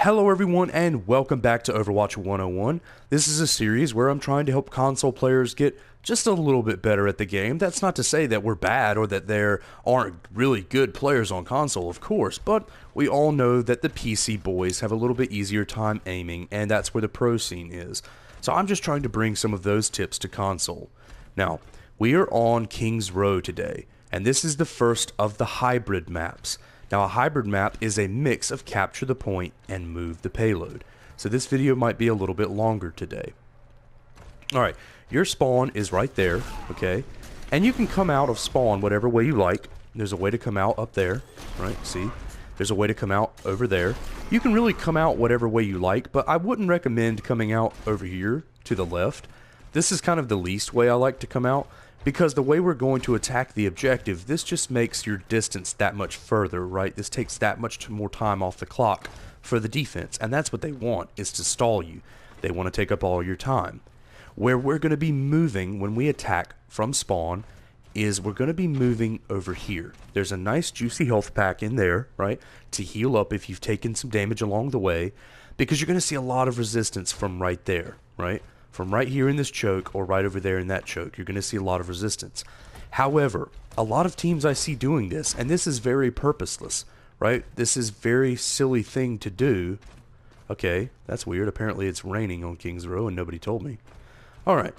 Hello everyone and welcome back to Overwatch 101. This is a series where I'm trying to help console players get just a little bit better at the game. That's not to say that we're bad or that there aren't really good players on console, of course, but we all know that the PC boys have a little bit easier time aiming, and that's where the pro scene is. So I'm just trying to bring some of those tips to console. Now, we are on King's Row today, and this is the first of the hybrid maps. Now, a hybrid map is a mix of capture the point and move the payload. So this video might be a little bit longer today. Alright, your spawn is right there, okay? And you can come out of spawn whatever way you like. There's a way to come out up there, right? See? There's a way to come out over there. You can really come out whatever way you like, but I wouldn't recommend coming out over here to the left. This is kind of the least way I like to come out, because the way we're going to attack the objective, this just makes your distance that much further, right? This takes that much more time off the clock for the defense, and that's what they want, is to stall you. They want to take up all your time. Where we're going to be moving when we attack from spawn is we're going to be moving over here. There's a nice juicy health pack in there, right, to heal up if you've taken some damage along the way, because you're going to see a lot of resistance from right there, right? From right here in this choke or right over there in that choke, you're going to see a lot of resistance. However, a lot of teams I see doing this, and this is very purposeless, right? This is very silly thing to do. Okay, that's weird. Apparently it's raining on King's Row and nobody told me. Alright,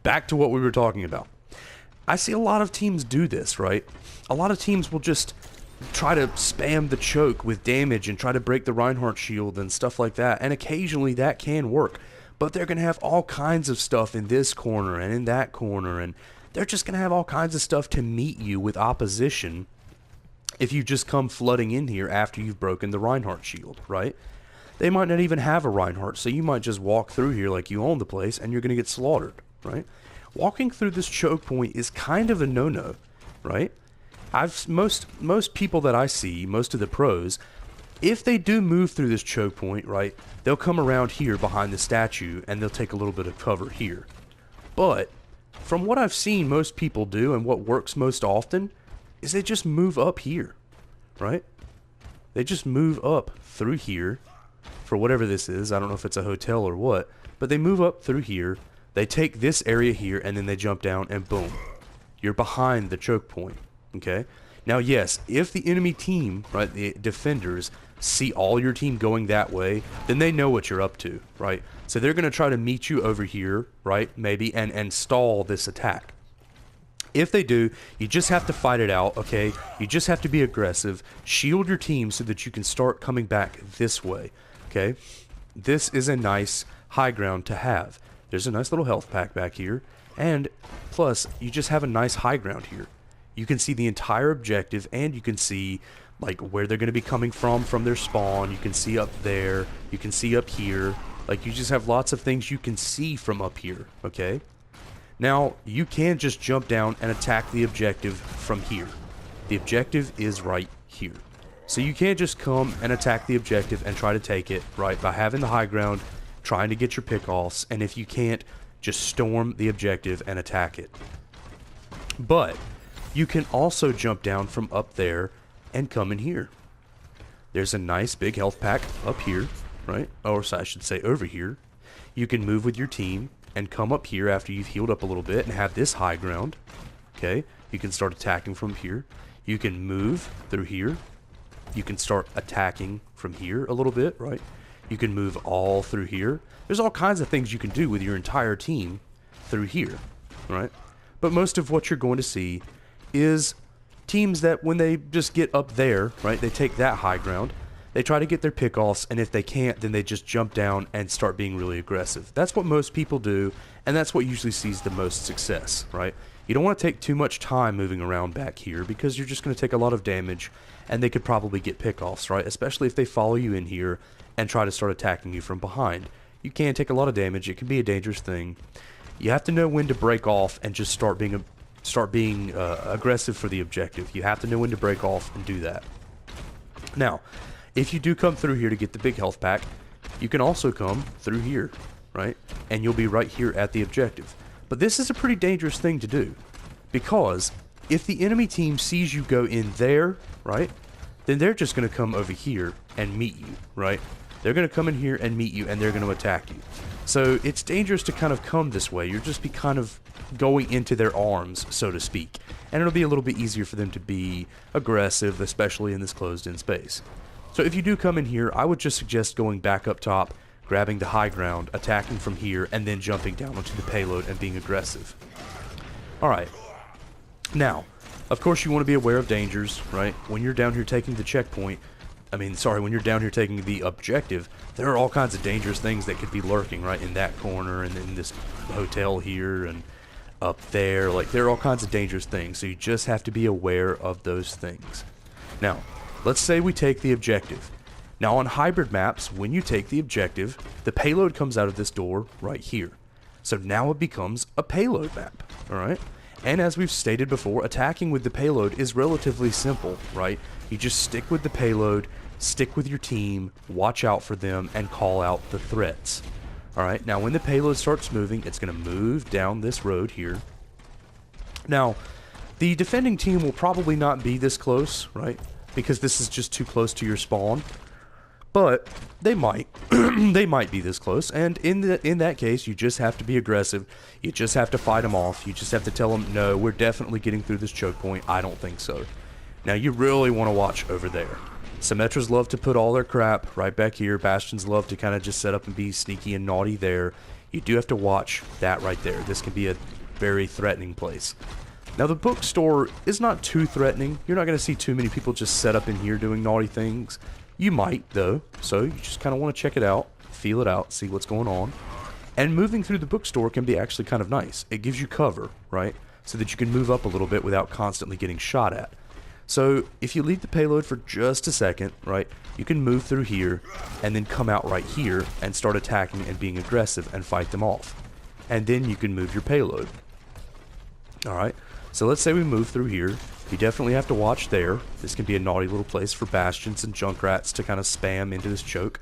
back to what we were talking about. I see a lot of teams do this, right? A lot of teams will just try to spam the choke with damage and try to break the Reinhardt shield and stuff like that, and occasionally that can work. But they're going to have all kinds of stuff in this corner and in that corner, and they're just going to have all kinds of stuff to meet you with opposition if you just come flooding in here after you've broken the Reinhardt shield, right? They might not even have a Reinhardt, so you might just walk through here like you own the place, and you're going to get slaughtered, right? Walking through this choke point is kind of a no-no, right? Most people that I see, most of the pros, if they do move through this choke point, right, they'll come around here behind the statue and they'll take a little bit of cover here. But from what I've seen most people do, and what works most often, is they just move up here, right? They just move up through here for whatever this is. I don't know if it's a hotel or what, but they move up through here, they take this area here, and then they jump down and boom, you're behind the choke point, okay? Now yes, if the enemy team, right, the defenders, see all your team going that way, then they know what you're up to, right? So they're going to try to meet you over here, right, maybe, and stall this attack. If they do, you just have to fight it out, okay? You just have to be aggressive, shield your team so that you can start coming back this way, okay? This is a nice high ground to have. There's a nice little health pack back here, and plus, you just have a nice high ground here. You can see the entire objective, and you can see like where they're going to be coming from their spawn. You can see up there, you can see up here, like you just have lots of things you can see from up here, okay? Now, you can just jump down and attack the objective from here. The objective is right here. So you can't just come and attack the objective and try to take it, right, by having the high ground, trying to get your pick-offs, and if you can't, just storm the objective and attack it. But you can also jump down from up there and come in here. There's a nice big health pack up here, right? Or so I should say over here. You can move with your team and come up here after you've healed up a little bit and have this high ground. Okay, you can start attacking from here. You can move through here. You can start attacking from here a little bit, right? You can move all through here. There's all kinds of things you can do with your entire team through here, right? But most of what you're going to see is teams that when they just get up there, right, they take that high ground, they try to get their pick-offs, and if they can't, then they just jump down and start being really aggressive. That's what most people do, and that's what usually sees the most success, right? You don't want to take too much time moving around back here, because you're just going to take a lot of damage, and they could probably get pick-offs, right? Especially if they follow you in here and try to start attacking you from behind. You can take a lot of damage. It can be a dangerous thing. You have to know when to break off and just start being aggressive for the objective. You have to know when to break off and do that. Now, if you do come through here to get the big health pack, you can also come through here, right? And you'll be right here at the objective. But this is a pretty dangerous thing to do, because if the enemy team sees you go in there, right, then they're just going to come over here and meet you, right? They're going to come in here and meet you, and they're going to attack you. So it's dangerous to kind of come this way. You'll just be kind of going into their arms, so to speak. And it'll be a little bit easier for them to be aggressive, especially in this closed-in space. So if you do come in here, I would just suggest going back up top, grabbing the high ground, attacking from here, and then jumping down onto the payload and being aggressive. Alright. Now, of course you want to be aware of dangers, right? When you're down here taking the checkpoint, when you're down here taking the objective, there are all kinds of dangerous things that could be lurking, right? In that corner, and in this hotel here, and up there. Like, there are all kinds of dangerous things, so you just have to be aware of those things. Now, let's say we take the objective. Now, on hybrid maps, when you take the objective, the payload comes out of this door right here. So now it becomes a payload map, alright? And as we've stated before, attacking with the payload is relatively simple, right? You just stick with the payload, stick with your team, watch out for them, and call out the threats. Alright, now when the payload starts moving, it's going to move down this road here. Now, the defending team will probably not be this close, right? Because this is just too close to your spawn. But they might. They might be this close, and in that case, you just have to be aggressive. You just have to fight them off. You just have to tell them, no, we're definitely getting through this choke point. I don't think so. Now, you really want to watch over there. Symmetras love to put all their crap right back here. Bastions love to kind of just set up and be sneaky and naughty there. You do have to watch that right there. This can be a very threatening place. Now, the bookstore is not too threatening. You're not going to see too many people just set up in here doing naughty things. You might, though, so you just kind of want to check it out, feel it out, see what's going on. And moving through the bookstore can be actually kind of nice. It gives you cover, right? So that you can move up a little bit without constantly getting shot at. So if you leave the payload for just a second, right, you can move through here and then come out right here and start attacking and being aggressive and fight them off. And then you can move your payload. Alright, so let's say we move through here. You definitely have to watch there. This can be a naughty little place for Bastions and Junkrats to kind of spam into this choke.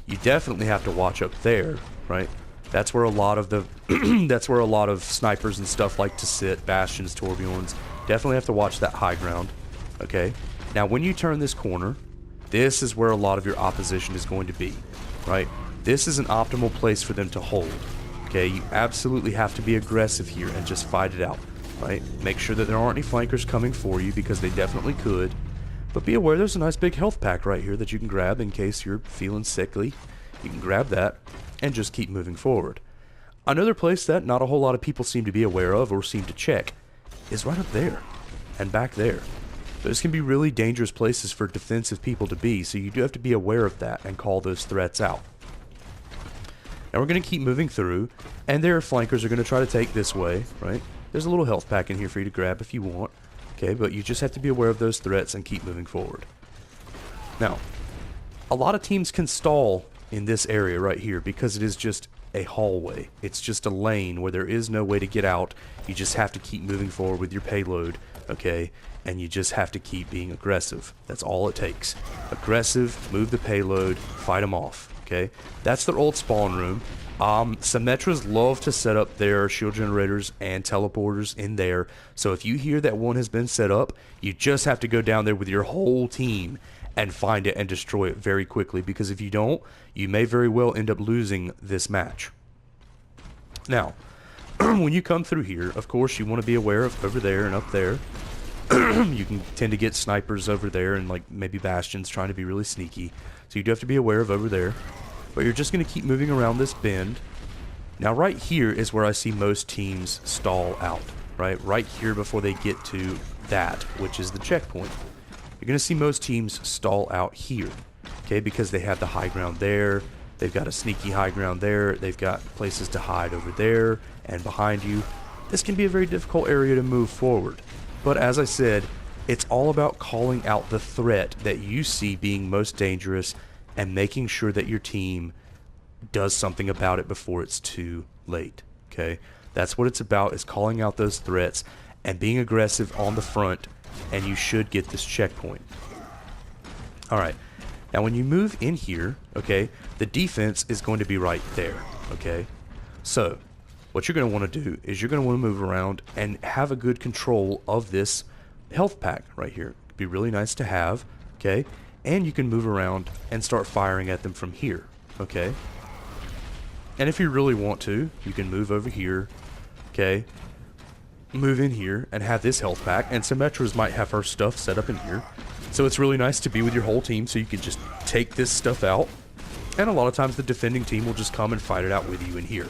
You definitely have to watch up there, right? That's where a lot of the that's where a lot of snipers and stuff like to sit. Bastions, Torbjorns. Definitely have to watch that high ground. Okay. Now, when you turn this corner, this is where a lot of your opposition is going to be, right? This is an optimal place for them to hold. Okay, you absolutely have to be aggressive here and just fight it out. Right? Make sure that there aren't any flankers coming for you, because they definitely could. But be aware there's a nice big health pack right here that you can grab in case you're feeling sickly. You can grab that and just keep moving forward. Another place that not a whole lot of people seem to be aware of or seem to check is right up there and back there. Those can be really dangerous places for defensive people to be, so you do have to be aware of that and call those threats out. Now we're going to keep moving through, and their flankers are going to try to take this way, right? There's a little health pack in here for you to grab if you want. Okay, but you just have to be aware of those threats and keep moving forward. Now, a lot of teams can stall in this area right here because it is just a hallway. It's just a lane where there is no way to get out. You just have to keep moving forward with your payload, okay? And you just have to keep being aggressive. That's all it takes. Aggressive, move the payload, fight them off, okay? That's their old spawn room. Symmetras love to set up their shield generators and teleporters in there, so if you hear that one has been set up, you just have to go down there with your whole team and find it and destroy it very quickly, because if you don't, you may very well end up losing this match. Now, when you come through here, of course, you want to be aware of over there and up there. You can tend to get snipers over there and like maybe Bastions trying to be really sneaky, so you do have to be aware of over there. But you're just going to keep moving around this bend. Now right here is where I see most teams stall out, right? Right here before they get to that, which is the checkpoint. You're going to see most teams stall out here, okay? Because they have the high ground there, they've got a sneaky high ground there, they've got places to hide over there and behind you. This can be a very difficult area to move forward. But as I said, it's all about calling out the threat that you see being most dangerous and making sure that your team does something about it before it's too late, okay? That's what it's about, is calling out those threats and being aggressive on the front, and you should get this checkpoint. Alright, now when you move in here, okay, the defense is going to be right there, okay? So, what you're going to want to do is you're going to want to move around and have a good control of this health pack right here. It'd be really nice to have. okay? And you can move around and start firing at them from here, okay? And if you really want to, you can move over here, okay? Move in here and have this health pack, and Symmetra's might have her stuff set up in here. So it's really nice to be with your whole team so you can just take this stuff out. And a lot of times the defending team will just come and fight it out with you in here.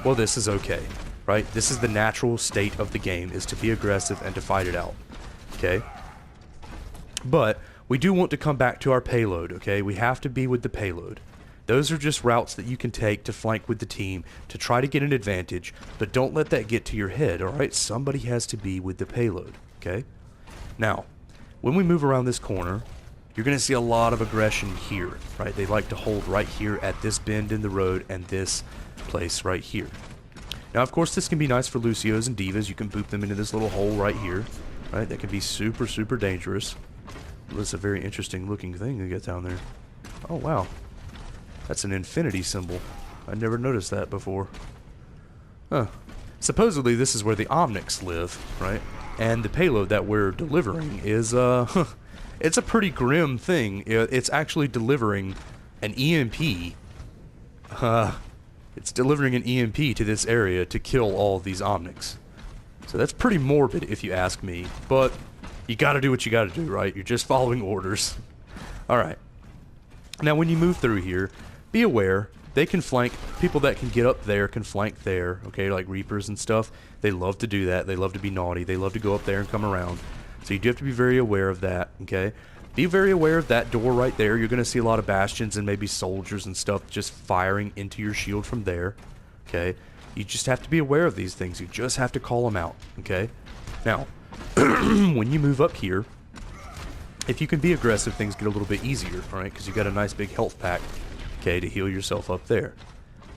Well, this is okay, right? This is the natural state of the game, is to be aggressive and to fight it out, okay? But we do want to come back to our payload, okay? We have to be with the payload. Those are just routes that you can take to flank with the team to try to get an advantage, but don't let that get to your head, alright? Somebody has to be with the payload, okay? Now, when we move around this corner, you're going to see a lot of aggression here, right? They like to hold right here at this bend in the road and this place right here. Now, of course, this can be nice for Lucios and Divas. You can boop them into this little hole right here, right? That can be super, super dangerous. That's a very interesting looking thing to get down there. Oh, wow. That's an infinity symbol. I never noticed that before. Huh. Supposedly, this is where the Omnics live, right? And the payload that we're delivering is, it's a pretty grim thing. It's actually delivering an EMP. It's delivering an EMP to this area to kill all of these Omnics. So that's pretty morbid, if you ask me. But you gotta do what you gotta do, right? You're just following orders. Alright. Now, when you move through here, be aware. They can flank. People that can get up there can flank there, okay? Like Reapers and stuff. They love to do that. They love to be naughty. They love to go up there and come around. So you do have to be very aware of that, okay? Be very aware of that door right there. You're going to see a lot of bastions and maybe soldiers and stuff just firing into your shield from there, okay? You just have to be aware of these things. You just have to call them out, okay? Now, when you move up here, if you can be aggressive, things get a little bit easier, all right? Because you've got a nice big health pack, okay, to heal yourself up there.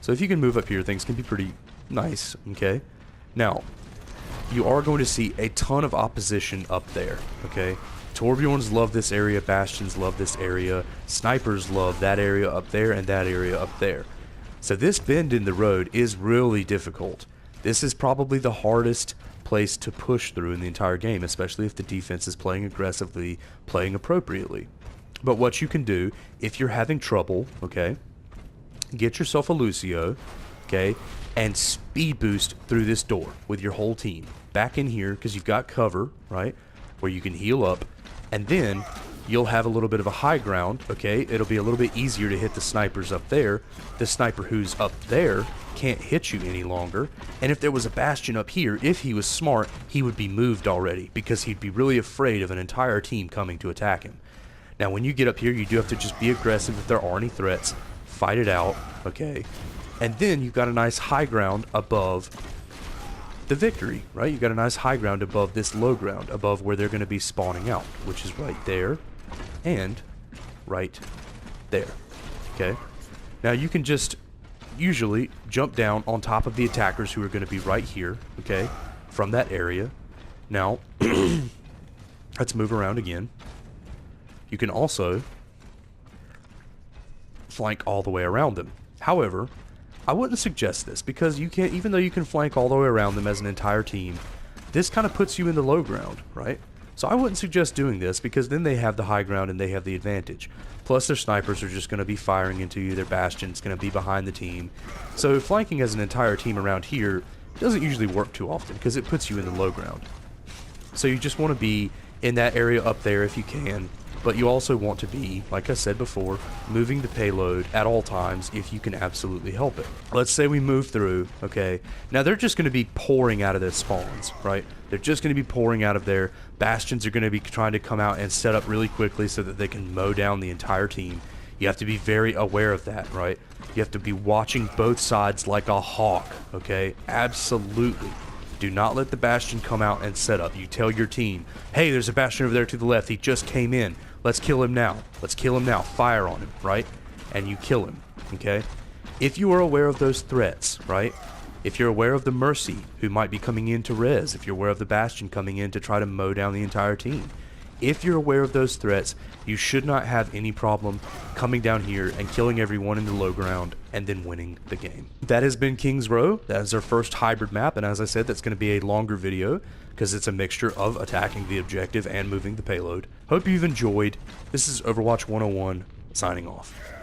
So if you can move up here, things can be pretty nice, okay? Now, you are going to see a ton of opposition up there, okay? Torbjorns love this area, Bastions love this area, Snipers love that area up there and that area up there. So this bend in the road is really difficult. This is probably the hardest place to push through in the entire game, especially if the defense is playing aggressively, playing appropriately. But what you can do, if you're having trouble, okay, get yourself a Lucio, okay, and speed boost through this door with your whole team. Back in here, because you've got cover, right, where you can heal up, and then you'll have a little bit of a high ground, okay? It'll be a little bit easier to hit the snipers up there. The sniper who's up there can't hit you any longer, and if there was a Bastion up here, if he was smart, he would be moved already, because he'd be really afraid of an entire team coming to attack him. Now, when you get up here, you do have to just be aggressive if there are any threats, fight it out, okay? And then you've got a nice high ground above the victory, right? You've got a nice high ground above this low ground, above where they're going to be spawning out, which is right there and right there, okay? Now, you can just usually jump down on top of the attackers who are going to be right here, okay, from that area. Now, let's move around again. You can also flank all the way around them. However, I wouldn't suggest this, because you can't, even though you can flank all the way around them as an entire team, this kind of puts you in the low ground, right? So I wouldn't suggest doing this, because then they have the high ground and they have the advantage. Plus their snipers are just going to be firing into you, their Bastion's going to be behind the team. So flanking as an entire team around here doesn't usually work too often, because it puts you in the low ground. So you just want to be in that area up there if you can, but you also want to be, like I said before, moving the payload at all times if you can absolutely help it. Let's say we move through, okay? Now they're just going to be pouring out of their spawns, right? They're just going to be pouring out of there. Bastions are going to be trying to come out and set up really quickly so that they can mow down the entire team. You have to be very aware of that, right? You have to be watching both sides like a hawk, okay? Absolutely. Do not let the Bastion come out and set up. You tell your team, hey, there's a Bastion over there to the left. He just came in. Let's kill him now. Let's kill him now. Fire on him, right? And you kill him, okay? If you are aware of those threats, right? If you're aware of the Mercy who might be coming in to res, if you're aware of the Bastion coming in to try to mow down the entire team, If you're aware of those threats, you should not have any problem coming down here and killing everyone in the low ground and then winning the game. That has been King's Row. That is our first hybrid map, and as I said, that's going to be a longer video because it's a mixture of attacking the objective and moving the payload. Hope you've enjoyed. This is Overwatch 101, signing off.